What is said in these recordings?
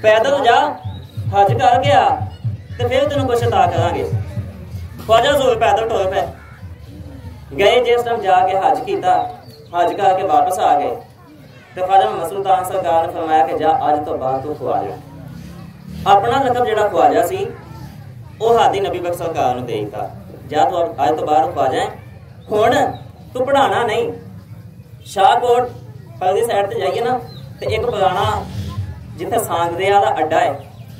पैदल जा हज कर गया तो फिर तेन कुछ अता करांगे। ख्वाजा जोर पैदल टुर पे गए। जिस टाइम जाके हज किया, हज करके वापस आ गए तो ख्वाजा मोहम्मद सुल्तान सरकार ने फरमाया कि जा अज तो बाद तू ख्वाजा। अपना लकब जिहड़ा ख्वाजा सी वह हादी नबी बख्श सरकार ने दे दिता, जा तू अज तो बाद ख्वाजा है। हुण तू पढ़ाना नहीं। शाहकोट पहली साइड से जाइए ना तो एक पुराना जिथे सांगरिया का अड्डा है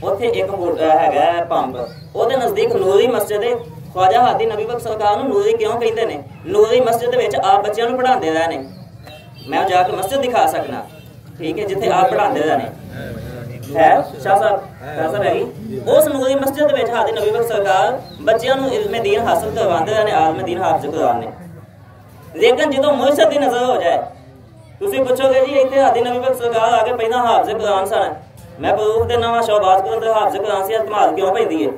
उत्थे एक है पंप, ਉਹਦੇ नजदीक नूरी मस्जिद है। ख्वाजा हादी नबी बख्श सरकार नूरी क्यों कहते हैं? नूरी मस्जिद विच आप बच्चों को पढ़ाते रहे ने। मैं जाकर मस्जिद दिखा सकना, ठीक है, जिथे आप पढ़ाते रहे ने है शाह साहब हैगी। उस नूरी मस्जिद विच हादी नबी बख्श सरकार बच्चों को इल्म दीन हासिल करवाते रहे ने, आलम दीन हाफिज करवाने। लेकिन जो मुर्शद की नजर हो जाए तुसीं पुछोगे जी इत्थे हादी नबी बख्श सरकार आ के पहला हाफिज कुरान सन, मैं प्रूफ देना वा शहबाज कुरान ते हाफिज कुरान से इस्तेमाल क्यों पैंदी है?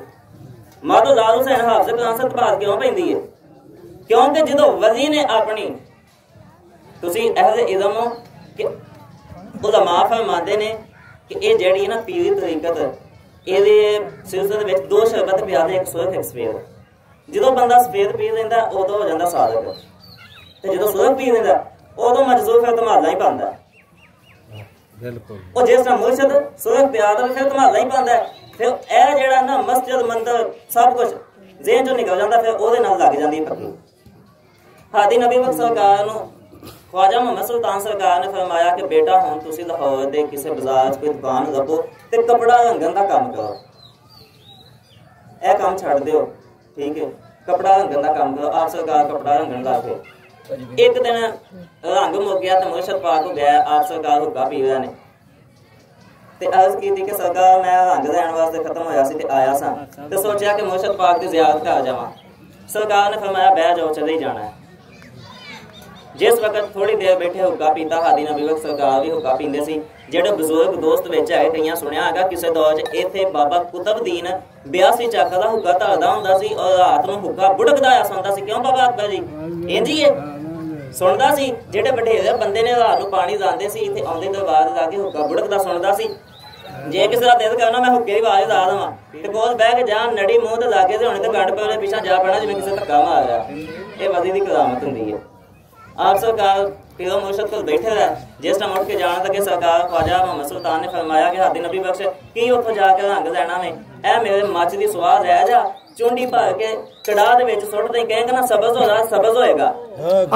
मातो ज़ाल हुसैन हाफिज कुरान से इस्तेमाल क्यों पैंदी है? क्योंकि जो वली ने अपनी तुसीं अहले इल्म हो कि उलमा फरमाते ने कि ये जिहड़ी ना पीरी तरीकत इहदे सिलसिले विच दो शरबत पियादे एक सुरख एक सफेद। जो बंदा सफेद पी लैंदा उदों हो जांदा सादक, ते जो सुरख पी लैंदा उदों मजसूफ है धमाला ही पांदा। और जिस तरह मुर्शद सुरख पियादा फिर धमाला ही पांदा है। फिर यह जिहड़ा ना मस्जिद मंदिर सब कुछ जेहन चों निकल जाता, फिर उहदे नाल लग जांदी पक्की। हादी नबी बख्श सरकार नूं ख्वाजा मोहम्मद सुल्तान सरकार ने फरमाया कि बेटा हुण तुसीं लाहौर दे किसी बाजार कोई दुकान लभो ते कपड़ा रंगण दा काम करो, यह काम छड्ड दिओ, ठीक है, कपड़ा रंगण दा काम करो। आप सरकार कपड़ा रंगण ला के एक दिन रंग मुक गया तो मुर्शद पाक हो गया। आप सरकार हुक्का पी रहे ने ते अर्ज की थी कि सरकार मैं रंग लैण वास्ते खत्म होया सी ते आया सा ते सोचा कि मुर्शद पाक दी ज़ियारत कर जावां। सरकार ने फरमाया बह जाओ, चले ही जाना है। जिस वक्त थोड़ी देर बैठे हुक्का पीता, हादी नबी बख्श सरकार भी हुक्का पींदे सी। ਜਿਹੜੇ ਬਜ਼ੁਰਗ ਦੋਸਤ ਵਿੱਚ ਆਏ ਕਈਆਂ ਸੁਣਿਆ ਹੈਗਾ ਕਿਸੇ ਦੌਰ 'ਚ ਇੱਥੇ ਬਾਬਾ ਕੁਤਬਦੀਨ 82 ਚੱਕ ਦਾ ਹੁੱਕਾ ਧਰਦਾ ਹੁੰਦਾ ਸੀ ਔਰ ਰਾਤ ਨੂੰ ਹੁੱਕਾ ਬੁੜਕਦਾ ਆਇਆ ਸੁਣਦਾ ਸੀ। ਕਿਉਂ ਬਾਬਾ ਅਕਬਰ ਜੀ ਇੰਝ ਹੀ ਹੈ ਸੁਣਦਾ ਸੀ। ਜਿਹੜੇ ਵਡੇਰੇ ਬੰਦੇ ਨੇ ਰਾਤ ਨੂੰ ਪਾਣੀ ਲਾਉਂਦੇ ਸੀ ਇੱਥੇ ਆਉਂਦੇ ਦਰਬਾਰ ਲਾ ਕੇ ਹੁੱਕਾ ਬੁੜਕਦਾ ਸੁਣਦਾ ਸੀ। ਜੇ ਕਿਸੇ ਦਾ ਦਿਲ ਕਰਨਾ ਮੈਂ ਹੁੱਕੇ ਦੀ ਆਵਾਜ਼ ਲਾ ਦੇਵਾਂ ਤੇ ਕੋਲ ਬਹਿ ਕੇ ਜਾਂ ਨੜੀ ਮੂੰਹ ਤੇ ਲਾ ਕੇ ਤੇ ਹੁਣੇ ਤੇ ਗੰਢ ਪੇ ਉਹਦੇ ਪਿੱਛੇ ਜਾ ਪੈਣਾ ਜਿਵੇਂ ਕਿਸੇ ਧੱਕਾ ਮਾਰ ਰਿਹਾ। ਇਹ ਵਲੀ ਦੀ ਕਰਾਮਤ ਹੁੰਦੀ ਹੈ। आप सरकार पीरो मुर्शद को बैठे रहे। जिस टाइम उठ के जाना लगे सरकार ख्वाजा मोहम्मद सुल्तान ने फरमाया कि हादी नबी बख्श की उतो जाके रंग लैना में ए मेरे मच दी स्वाद लै जा चुंडी भर के कड़ाह दे विच सुट दे। कहेगा ना सब्ज हो जा सब्ज होएगा,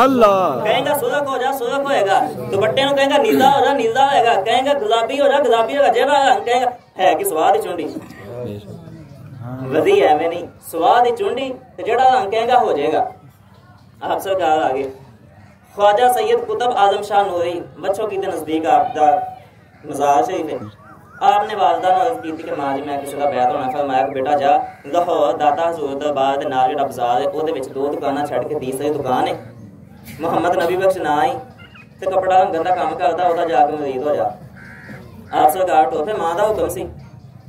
अल्लाह कहेगा सुरख हो जा सुरख होएगा, दुपट्टे नु कहेगा नीला हो जा नीला होएगा, कहेगा गुलाबी हो जा गुलाबी होएगा। जेड़ा रंग कहेगा है कि स्वाद दी चुंडी वधी एवें नहीं स्वाद दी चुंडी ते जेड़ा रंग कहेगा हो जाएगा। आप सरकार आगे ख्वाजा सैयद कुतुब आजम शाह नूरी बच्चों के नजदीक आपका मज़ार शरीफ है। आपने वालदा ने अर्ज की थी कि मां जी मैं किसी का बैत होना, फरमाया कि बेटा जा लाहौर दाता हजूर दरबार दे नाल जेड़ा बाजार है ਉਹਦੇ ਵਿੱਚ दो दुकानां छड्ड के तीसरी दुकान है मुहम्मद नबी बख्श ना ही ते कपड़ा रंगण दा काम करदा ਉਹਦਾ जा के मरीद हो जा। आप सरकार टुर पे, मां दा हुक्म सी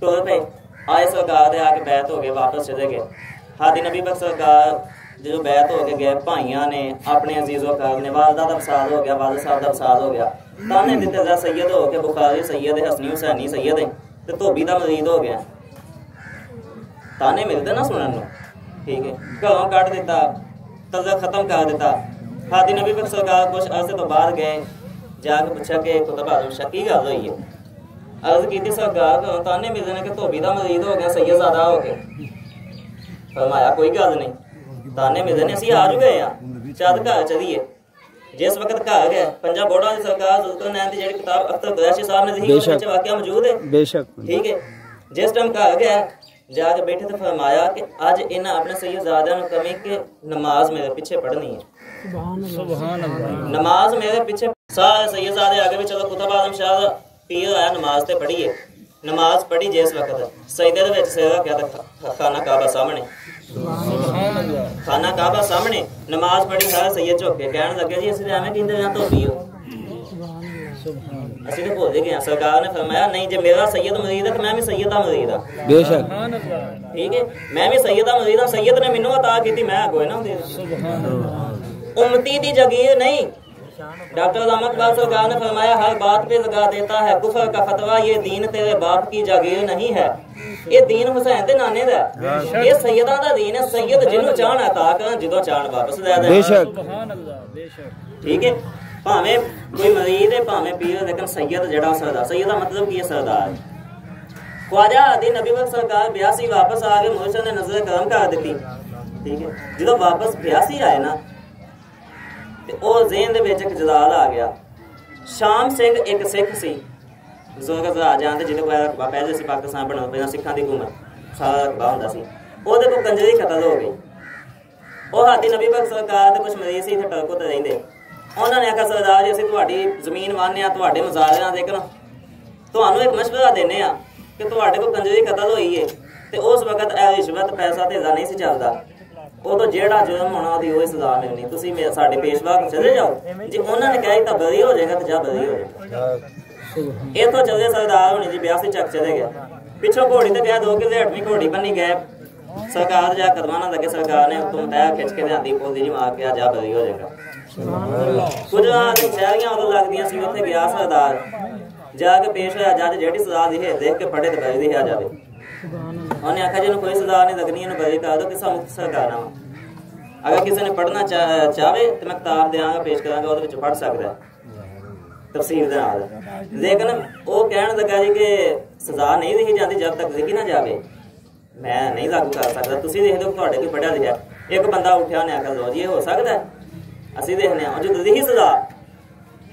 टुर पे आए। सरकार दे आके बैत हो गए वापस चले गए। हादी नबी बख्श सरकार जो बैत हो के गए भाइयों ने अपने अजीजों का ने वालदा दा वसाल हो गया, वालिद साहब दा वसाल हो गया। ताने दिते दा सैयद हो के बुखारी सैयद है, हसनी हुसैनी सैयद है ते धोबी दा मरीद हो गया। ताने मिलते ना सुनन नूं, ठीक है, घरों कट दिता, तज़ा खत्म कर दिता। हादी नबी बख्श सरकार कुछ अरसे तो बाद गए, जाके पूछा कि कुतुब आजम शाह की गल हुई है। अर्ज की सरकार घरों ताने मिलते ने कि धोबी दा मरीद हो गया सैयदजादा हो के। फरमाया कोई गल नहीं, ताने मिलने असीं आ चुके हैं, चल घर चलीए। जिस वक्त घर गए पंजा बोर्डा की सरकार जुल्करनैन की जिहड़ी किताब अख्तर कुरैशी साहब ने लिखी उस विच वाकया मौजूद है बेशक, ठीक है। जिस टाइम घर गया जाके बैठे तो फरमाया कि अज इन्हां अपने सैयदजादियां नूं कमी कि नमाज मेरे पीछे पढ़नी है। सुभान अल्लाह, नमाज मेरे पीछे। सारे सैयदजादे आगे भी चलो कुतुब आजम शाह पीर आया नमाज ते पढ़िए। नमाज पढ़ी जिस वक्त सजदे दे विच सिर रखिया ते खाना काबा सामने, खाना काबा सामने नमाज पढ़ी। सारे सैयद झुक के कहने लगे जी असं एवं कहते हैं धोबी हो, असं तो भुल गए। सरकार ने फरमाया नहीं जे मेरा सैयद मरीद है तो मैं भी सैयद दा मरीद हाँ, बेशक, ठीक है, मैं भी सैयद दा मरीद हाँ। सैयद ने मैनू अता की मैं अगो ना उम्मती दी जगीर नहीं डॉक्टर अल्लामा इकबाल सरकार ने फरमाया हर बात पे लगा देता है कुफर का फतवा, ये दीन तेरे बाप की जागीर नहीं है, ये दीन हुसैन दे नाने दा, ये सैयदा दा दीन है। सैयद जिन्हों चाहन अता करन, जिदों चाहन वापस दे देन। बेशक सुभान अल्लाह, बेशक ठीक है। भावें कोई मरीद है भावें पीर, लेकिन सैयद जेड़ा सरदार, सैयद दा मतलब की है सरदार। ख्वाजा आदि नबी वक्त सरकार 82 वापस आ गए, मुर्शिद ने नजर करम कर दी, ठीक है। जो वापस 82 आए ना ते ओ ज़हन दे विच एक जलाल आ गया। शाम सिंह एक सिख सी, बुजुर्ग आ जाते जिहदे कोल पहले सी पाकिस्तान बना पहला सिखां दी हुकूमत सारा रकबा हुंदा सी, ओहदे कोल कंजरी कतल हो गई। ਉਹ ਹਾਦੀ ਨਬੀ ਪਾਕ ਸਰਕਾਰ ਦੇ ਕੁਝ ਮਰੀਜ਼ ਸੀ ਇੱਥੇ ਟਰਕੋ ਤੇ ਰਹਿੰਦੇ, ਉਹਨਾਂ ਨੇ ਆਖਿਆ ਸਰਦਾਰ ਜੀ ਅਸੀਂ ਤੁਹਾਡੀ ਜ਼ਮੀਨ ਵਾਹਨੇ ਆ, ਤੁਹਾਡੇ ਮਜ਼ਾਰਿਆਂ ਦੇ ਕਰ ਤੁਹਾਨੂੰ ਇੱਕ ਮਸ਼ਵਰਾ ਦੇਨੇ ਆ ਕਿ ਤੁਹਾਡੇ ਕੋਲ ਕੰਜਰੀ ਕਤਲ ਹੋਈ ਹੈ ਤੇ ਉਸ ਵਕਤ ਇਹ ਰਿਸ਼ਵਤ ਪੈਸਾ ਧੇਲਾ ਨਹੀਂ ਸੀ ਚੱਲਦਾ, ਉਦੋਂ ਜਿਹੜਾ ਜੁਰਮ ਹੋਣਾ ਉਹਦੀ ਉਹ ਸਜ਼ਾ ਮਿਲਣੀ, ਤੁਸੀਂ ਸਾਡੇ ਪੇਸ਼ਵਾ ਕੋਲ ਚਲੇ ਜਾਓ, ਜੇ ਉਹਨਾਂ ਨੇ ਕਿਹਾ ਤਾਂ ਬਰੀ ਹੋ ਜਾਏਗਾ ਤੇ ਜਾ ਬਰੀ ਹੋ ਜਾਏਗਾ। ਇੱਥੋਂ ਚੱਲਦੇ ਸਰਦਾਰ ਹੋਣੀ ਜੀ 82 ਚੱਕ ਚਲੇ ਗਿਆ, ਪਿੱਛੋਂ ਘੋੜੀ ਤੇ ਗਿਆ 2 ਕਿਲੇ 8ਵੀਂ ਘੋੜੀ ਬੰਨੀ ਗਏ, सरकार जा कदमा ना लगे, सरकार ने तुम तय खिंच के ध्यान पोल जी मार के जा बरी हो जाएगा। कुछ शहरियां उदों लगदियां सी, उत्थे गया सरदार जाके पेश होया, जज जेहड़ी सजा दी है देख के फड़े ते बरी दी आ जावे, उन्हें आखिया जिन्होंने कोई सजा नहीं लगनी इन्हें बरी कर दो, किसा मुक्त सरकार अगर किसी ने पढ़ना चाहे तो मैं किताब देंगा पेश करांगा, ਉਹਦੇ ਵਿੱਚ पढ़ सकता है तफसीर दे नाल। लेकिन वो कहन लगा जी कि सजा नहीं दी जाती जब तक लिखी ना जाए, मैं नहीं लागू कर सकता, तुसीं देखदे हो तुहाडे कोई पढ़िया लिखिया। एक बंदा उठिया ने आखिया लो जी ये हो सकता है, असीं देखने जो लिखी सजा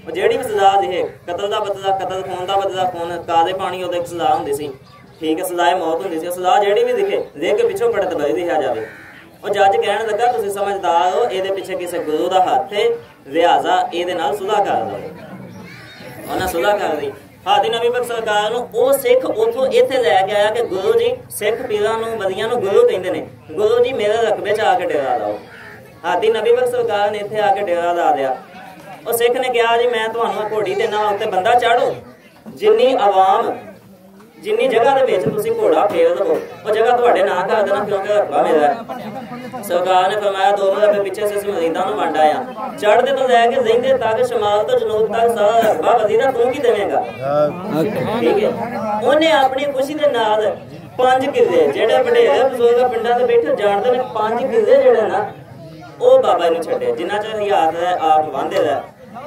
जेहड़ी भी सजा लिखे, कतल का बदला कतल, खून का बदला खून, काले पानी उदों एक सजा हुंदी सी, ठीक है, सजाए मौत हुंदी सी, सजा जेहड़ी भी लिखे देख के पिछों पड़े तो बरी लिखा जाए। और जज कहण लगा तुसीं समझदार हो, इहदे पिछे किसी गुरु का हथ है, लिहाजा इहदे नाल सुलह कर दो। उन्हें सुलह कर दी। हादी नबी पाक सरकार नूं ओ सिख उथों इत्थे लै के आया कि गुरु जी सिख पीरां नूं बलियां नूं गुरु कहंदे ने, गुरु जी मेरे रकबे च आके डेरा लाओ। हादी नबी पाक सरकार ने इत्थे आके डेरा ला दिया। ओ सिख ने कहा जी मैं तुहानूं घोड़ी देना, उत्ते बंदा चाढ़ो, जिन्नी आवाम जिन्नी जगह दे विच तुसीं घोड़ा फेर दवो ओ जगह तुहाडे नां कर देना, क्योंकि रकबा मेरा है। सरकार ने फरमाया 2 मरहबे पीछे से मरीदां नूं वंड आया, चढ़दे तो लैके लहिंदे तक शमाल तो जनूब तक सारा रकबा वजीरा तू की देवेगा, ठीक है। उन्हें अपनी खुशी दे नाल 5 किले जेहड़े वडेरे बजुर्ग पिंडां दे बैठे जानदे ने, 5 किले जेहड़े ना ओ बाबा नूं छड्डे, जिन्ना च हयात है आप वांदे दा।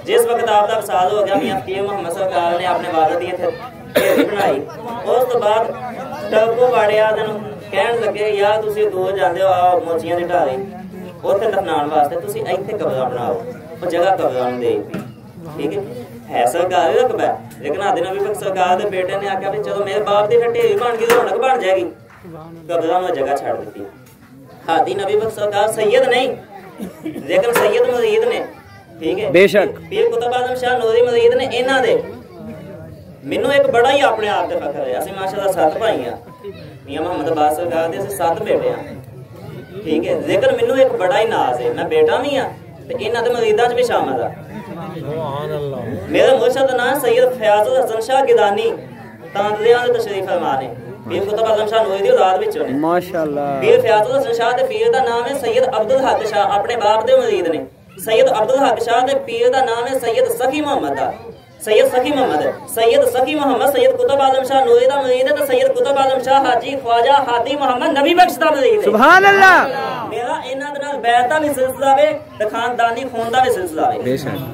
जिस वक्त आप दा वसाल हो गया, मियां फकीर मुहम्मद सरकार ने अपने वालिद दी इत्थे बनाई, उस तो बाद टर्को वाड़िया कहन लगे यार तुसीं दूर जांदे हो आ मोचियां दी ढाली उत्थे दफनाउण वास्ते तुसीं इत्थे कब्र बनाओ, वो जगह कब्र दे, ठीक है सरकारी रकबा। लेकिन हादी नबी पाक सरकार दे बेटे ने आख्या भी चलो मेरे बाप दी ढेरी बन गई, रौनक बन जाएगी, कब्र में जगह छड़ दी। हादी नबी पाक सरकार सैयद नहीं, लेकिन सैयद मरीद ने, ठीक है, बेशक पीर कुतुब आजम शाह नूरी मरीद ने। इन्हां दे मैनू एक बड़ा ही अपने आप से फखर है, असीं माशाअल्लाह 7 भाई हाँ, मियां मुहम्मद अब्बास सरकार दे असीं 7 बेटे हैं, ठीक है। लेकिन मैनू एक बड़ा ही नाज है, मैं बेटा भी हाँ ते इन्हां दे मरीदां च भी शामिल हाँ। मेरा मुर्शिद दा नाम सैयद फयाजुल हसन शाह गिलानी तांदलियां दे तशरीफ फरमा ने, पीर कुतुब आजम शाह नूरी दी औलाद विचों ने माशाअल्लाह। पीर फयाजुल हसन शाह दे पीर दा नाम है सैयद अब्दुल हक शाह, अपने बाप दे मरीद ने। सैयद अब्दुल हक शाह दे पीर दा नाम है सैयद सखी मोहम्मद दा, सैयद सखी मोहम्मद, सैयद सखी मोहम्मद सैयद कुतुब आजम शाह नूरी दा मरीद है, तो सैयद कुतुब आजम शाह हाजी ख्वाजा हादी मोहम्मद नबी बख्श दा मरीद है। सुभान अल्लाह। मेरा इन्हां दे नाल बैत दा भी सिलसिला वे ते खानदानी खून दा भी सिलसिला वे,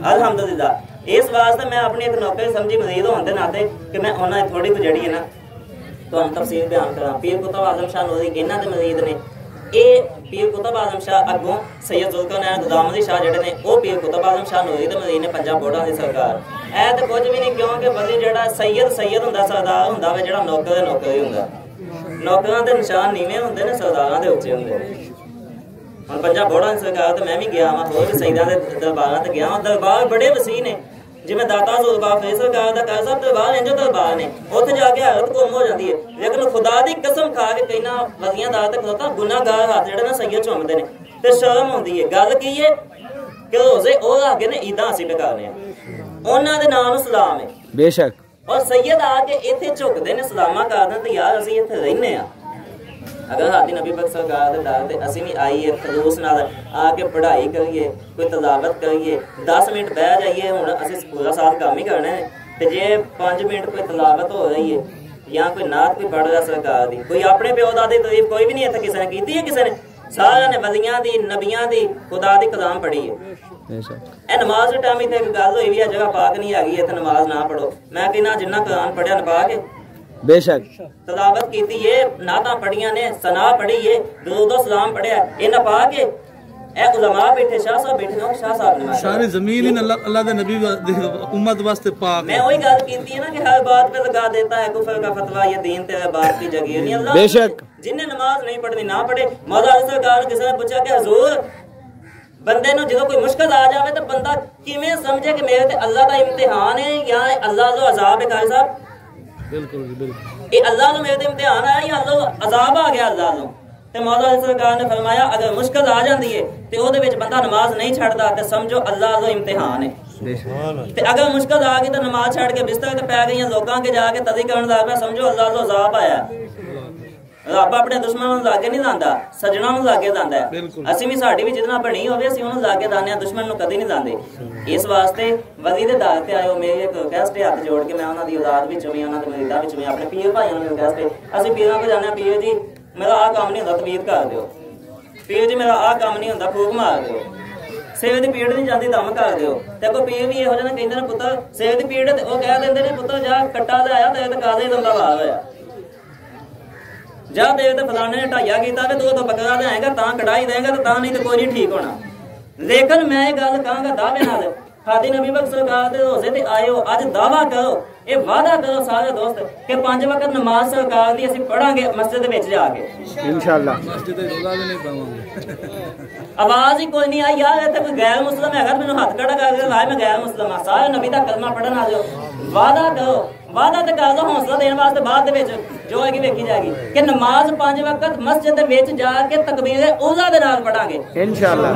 अल्हम्दुलिल्लाह। इस वास्ते मैं अपनी एक नौकरी समझी मरीद होने के नाते कि मैं उन्हां दी थोड़ी जेहड़ी है ना तुहानूं तफसील बयान करां। पीर कुतुब आजम शाह नूरी इन्हां दे मरीद ने, ये पीर कुतुब आजम शाह अगों सैयद जुल्करनैन गुलाम शाह जेहड़े ने वो पीर कुतुब आजम शाह नूरी दे मरीद ने, 5 बोर्डां दी सरकार। ऐ तो कुछ भी नहीं, क्योंकि वली जेहड़ा सैयद सैयद हुंदा, सरदार हुंदा वे, जेहड़ा नौकर दे नौकर ही हुंदा। नौकरां दे निशान नीवें हुंदे ने, सरदारां दे उच्चे हुंदे ने। हुण 5 बोर्डां दी सरकार ते मैं भी गया वां, होर सैयदां दे दरबारां ते गया वां। दरबार बड़े वसी ने, जिवें दाता जुल्फा फैज़ सरकार दा कर साहब दरबार इंज दरबार ने, उत्थे जाके हालत गुम हो जाती है। लेकिन खुदा दी कसम खा के कहना वलियां दा ते खलोता गुनाहगार हाथ जेहड़े ना सैयद चुमदे ने ते शर्म आउंदी है। गल की है कि रोजे ओ रखदे ने, ईदां असीं पे करने आ, उन्हां दे नाम नूं सलाम है, बेशक। और सैयद आके इत्थे झुकदे ने, सलामा करदे ते यार असीं इत्थे रहने आ, अगर हादी नबी पाक सरकार दे दर ते असीं भी आईए खलूस नाल आके पढ़ाई करिए, कोई तलावत करिए, 10 मिनट बह जाइए, हुण असीं पूरा साल काम ही करना है, ते जे 5 मिनट कोई तलावत हो रही है या कोई नात कोई पढ़ रहा सरकार दी, कोई अपने प्यो दादे तरीफ कोई भी नहीं इत्थे किसी ने कीती है, किसी ने सारा ने वलियां दी नबियां दी खुदा दी कलाम पढ़ी है। ए नमाज दे टाइम इत्थे एक गल होई भी है जगह पाक नहीं हैगी, इत्थे नमाज ना पढ़ो। मैं कहना जिन्ना कुरान पढ़िया नपा के बेशक तलावत कीती है, नातां पढ़ियां ने, सना पढ़ी है, दुरूद व सलाम पढ़िया, ए नपा के ए उलमा बैठे, शाह साहब बैठे ना, शाह साहब ने सारी जमीन ही अल्लाह दे नबी उम्मत वास्ते पाक। मैं वही गल कीती है ना कि हर बात पे लगा देता है कुफर का फतवा, ये दीन तेरे बात की जगह नहीं। अल्लाह बेशक जिन्हें नमाज नहीं पढ़नी ना पढ़े। मौला अली सरकार किसी ने पूछा कि हुजूर बंदे नु जो कोई मुश्किल आ जावे तो बंदा किवें समझे कि मेरे ते अल्लाह दा इम्तिहान है या अल्लाह दा अजाब है? काजी साहब बिल्कुल बिल्कुल, ये अल्लाह दा मेरे ते इम्तिहान है या अल्लाह दा अजाब आ गया अल्लाह दा? ते मौला अली सरकार ने फरमाया अगर मुश्किल आ जाती है ते ओदे विच बंदा नमाज नहीं छड़दा ते समझो अल्लाह दा इम्तिहान है। ते अगर मुश्किल आ गई तो नमाज छड़ के बिस्तर ते पै गई लोकां के जाके तदी करन लग पिया, समझो अल्लाह दा अजाब आया। रब अपने दुश्मनों नूं लागे नहीं लांदा, सजना नूं लागे लांदा है। असीं भी साडी भी जितना बनी होवे असीं ओनूं लागे लाने आ, दुश्मन नूं कदी नहीं लांदे। इस वास्ते वली दे दार ते आयो मेरे एक रिक्वेस्ट है, हाथ जोड़ के मैं उन्हां दी औलाद विचों भी, उन्हां दे मुरीदां विचों भी, अपने पीर भाइयों नूं रिक्वेस्ट है, असीं पीरां को जाने पीर जी मेरा आ काम नहीं होंदा, तमीद कर दिओ। पीर जी मेरा आ काम नहीं होंदा, फूक मार दिओ। सेवे दी पीड़ नहीं जाती, दम कर दिओ। ते कोई पीर भी इहो जिहा कहंदे ने पुत्तर सेवे दी पीड़, ते ओह कह दिंदे ने पुत्तर जा कट्टा ले आया ते कादे लंदा वार होया, जा देव ते फलाने ने ढाइया कीता ते तू तो बकरा ले आएगा तां कढ़ाई देगा ते तां नहीं ते कोई नहीं ठीक होना। लेकिन मैं ये गल कहांगा दावे नाल, हादी नबी पाक सरकार दे रोज़े ते आयो, अज दावा करो, ये वादा करो सारे दोस्त कि 5 वक्त नमाज सरकार दी असीं पढ़ांगे मस्जिद विच जाके इंशाअल्लाह। मस्जिद दे रोज़ा भी नहीं पावांगे। आवाज ही कोई नहीं आई यार, इत्थे कोई गैर मुस्लिम हैगा मैनूं हत्थ खड़ा करके लाए मैं गैर मुस्लिम हां, सारे नबी दा कलमा पढ़न आ जाओ। वादा करो, वादा ते कर दो, हौसला देने वास्ते बाद दे विच जो होएगी वेखी जाएगी कि नमाज 5 वक्त मस्जिद दे विच जाके तकबीर उज़ा दे नाल पढ़ांगे इंशाअल्लाह।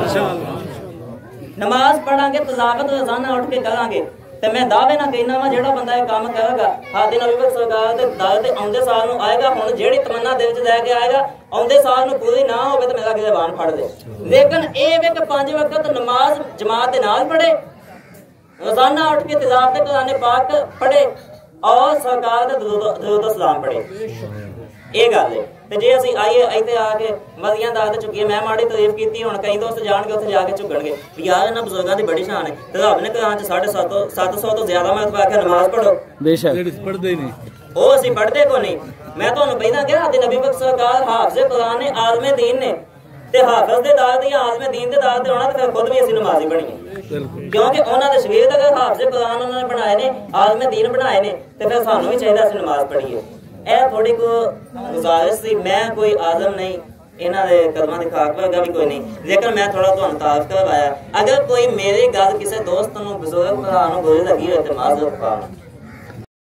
नमाज पढ़ांगे, तलावत रोजाना उठ के करांगे। ते मैं दावे ना कहना वा जेड़ा बंदा ये काम करेगा हादी नबी पाक सरकार दे दर ते आउंदे साल नूं आएगा, हुण जेड़ी तमन्ना दिल च लैके आएगा आउंदे साल नूं पूरी ना होवे ते मेरा गिरबान फड़ दे। लेकिन ए वे कि 5 वक्त नमाज जमात दे नाल पढ़े, रोजाना उठ के तिलावत कुरान पाक पढ़े और सरकार दे दुरूद सलाम पढ़े। ये गल है। ते जे असीं आइए इत्थे आके वलियां दा ते चुकीए, मैं माड़ी तारीफ कीती, हुण कई दोस्त जाणगे उत्थे जाके झुकणगे भी यार इन्हां बुजुर्गां दी बड़ी शान है ते रब ने कुरान च 750 तो ज्यादा मरतबा आख्या नमाज पढ़ो। बेशक लेडीज पढ़दे ही नहीं, ओ असीं पढ़दे को नहीं। मैं तुहानूं पहिलां कहा हादी नबी पाक सरकार हाफिज़ कुरान ने, आलिम दीन ने, ते हाफिज़ दे दार ते आलिम दीन दे दार ते होना ते फिर खुद भी असीं नमाज़ी बणीए, क्योंकि उन्हां दे शरीर अगर हाफिज़ कुरान उन्हां ने बनाए ने, आलिम दीन बनाए ने, ते फिर सानूं भी चाहिदा असीं नमाज पढ़ीए। ए थोड़ी को गुजारिश सी, मैं कोई आज़म नहीं, इन्हां दे कदमां दी खाक वर्गा भी कोई नहीं, लेकिन मैं थोड़ा तुहानूं तारीफ करवाया। अगर कोई मेरी गल किसी दोस्त नूं बुजुर्ग भरा नूं बुरी लगी होए ते माज़रत पाओ।